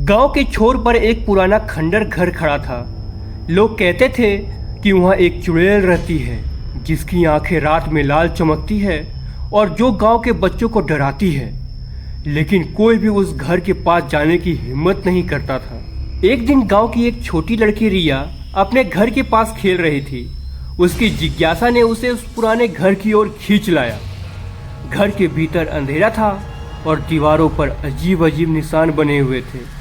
गांव के छोर पर एक पुराना खंडर घर खड़ा था। लोग कहते थे कि वहाँ एक चुड़ैल रहती है जिसकी आंखें रात में लाल चमकती है और जो गांव के बच्चों को डराती है, लेकिन कोई भी उस घर के पास जाने की हिम्मत नहीं करता था। एक दिन गांव की एक छोटी लड़की रिया अपने घर के पास खेल रही थी। उसकी जिज्ञासा ने उसे उस पुराने घर की ओर खींच लाया। घर के भीतर अंधेरा था और दीवारों पर अजीब अजीब निशान बने हुए थे।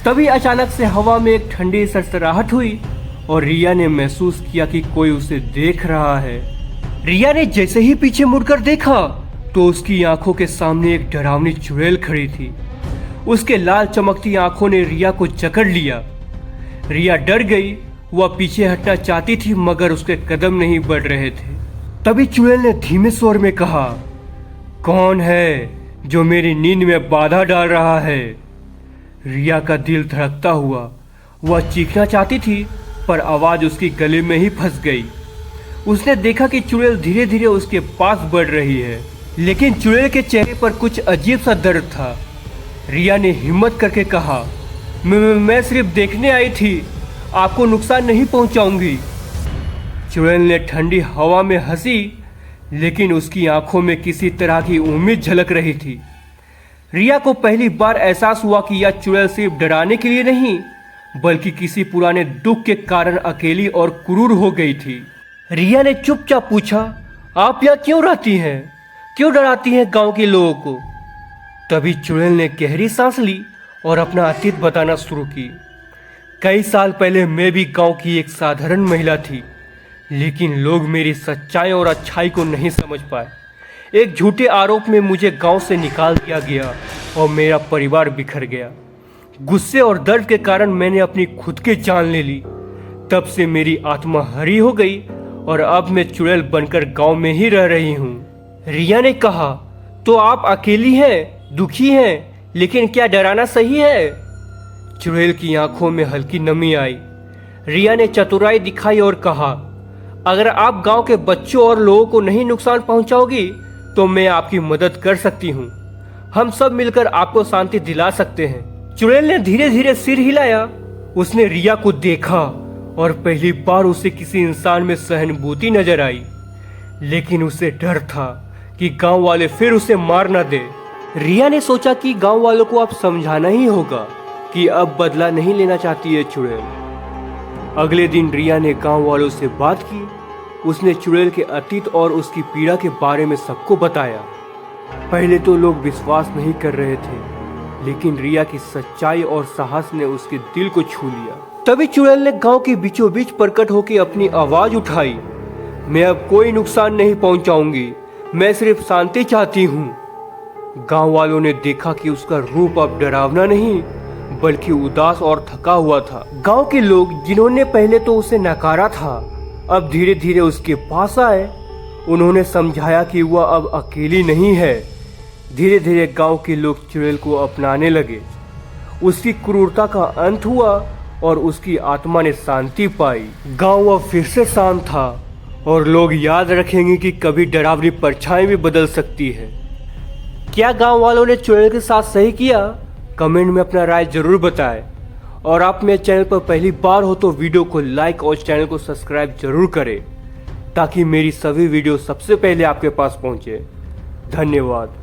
तभी अचानक से हवा में एक ठंडी सरसराहट हुई और रिया ने महसूस किया कि कोई उसे देख रहा है। रिया ने जैसे ही पीछे मुड़कर देखा तो उसकी आंखों के सामने एक डरावनी चुड़ैल खड़ी थी। उसके लाल चमकती आंखों ने रिया को जकड़ लिया। रिया डर गई। वह पीछे हटना चाहती थी मगर उसके कदम नहीं बढ़ रहे थे। तभी चुड़ैल ने धीमे स्वर में कहा, कौन है जो मेरी नींद में बाधा डाल रहा है? रिया का दिल धड़कता हुआ। वह चीखना चाहती थी पर आवाज उसकी गले में ही फंस गई। उसने देखा कि चुड़ैल धीरे धीरे उसके पास बढ़ रही है, लेकिन चुड़ैल के चेहरे पर कुछ अजीब सा दर्द था। रिया ने हिम्मत करके कहा, मैं सिर्फ देखने आई थी, आपको नुकसान नहीं पहुंचाऊंगी। चुड़ैल ने ठंडी हवा में हंसी, लेकिन उसकी आंखों में किसी तरह की उम्मीद झलक रही थी। रिया को पहली बार एहसास हुआ कि यह चुड़ैल सिर्फ डराने के लिए नहीं बल्कि किसी पुराने दुख के कारण अकेली और क्रूर हो गई थी। रिया ने चुपचाप पूछा, आप यहाँ क्यों रहती हैं? क्यों डराती हैं गांव के लोगों को? तभी चुड़ैल ने गहरी सांस ली और अपना अतीत बताना शुरू की। कई साल पहले मैं भी गांव की एक साधारण महिला थी, लेकिन लोग मेरी सच्चाई और अच्छाई को नहीं समझ पाए। एक झूठे आरोप में मुझे गांव से निकाल दिया गया और मेरा परिवार बिखर गया। गुस्से और दर्द के कारण मैंने अपनी खुद की जान ले ली। तब से मेरी आत्मा हरी हो गई और अब मैं चुड़ैल बनकर गांव में ही रह रही हूँ। रिया ने कहा, तो आप अकेली हैं, दुखी हैं, लेकिन क्या डराना सही है? चुड़ैल की आंखों में हल्की नमी आई। रिया ने चतुराई दिखाई और कहा, अगर आप गांव के बच्चों और लोगों को नहीं नुकसान पहुंचाओगी तो मैं आपकी मदद कर सकती हूं। हम सब मिलकर आपको शांति दिला सकते हैं। चुड़ैल ने धीरे धीरे सिर हिलाया। उसने रिया को देखा और पहली बार उसे किसी इंसान में सहानुभूति नजर आई, लेकिन उसे डर था कि गांव वाले फिर उसे मार न दे। रिया ने सोचा कि गांव वालों को अब समझाना ही होगा कि अब बदला नहीं लेना चाहती है चुड़ैल। अगले दिन रिया ने गांव वालों से बात की। उसने चुड़ैल के अतीत और उसकी पीड़ा के बारे में सबको बताया। पहले तो लोग विश्वास नहीं कर रहे थे, लेकिन रिया की सच्चाई और साहस ने उसके दिल को छू लिया। तभी चुड़ैल ने गांव के बीचों बीच प्रकट होकर अपनी आवाज उठाई, मैं अब कोई नुकसान नहीं पहुंचाऊंगी, मैं सिर्फ शांति चाहती हूँ। गांव वालों ने देखा कि उसका रूप अब डरावना नहीं बल्कि उदास और थका हुआ था। गांव के लोग जिन्होंने पहले तो उसे नकारा था अब धीरे धीरे उसके पास आए। उन्होंने समझाया कि वह अब अकेली नहीं है। धीरे धीरे गांव के लोग चुड़ैल को अपनाने लगे। उसकी क्रूरता का अंत हुआ और उसकी आत्मा ने शांति पाई। गांव अब फिर से शांत था और लोग याद रखेंगे कि कभी डरावनी परछाई भी बदल सकती है। क्या गांव वालों ने चुड़ैल के साथ सही किया? कमेंट में अपना राय जरूर बताएं। और आप मेरे चैनल पर पहली बार हो तो वीडियो को लाइक और चैनल को सब्सक्राइब जरूर करें ताकि मेरी सभी वीडियो सबसे पहले आपके पास पहुंचे। धन्यवाद।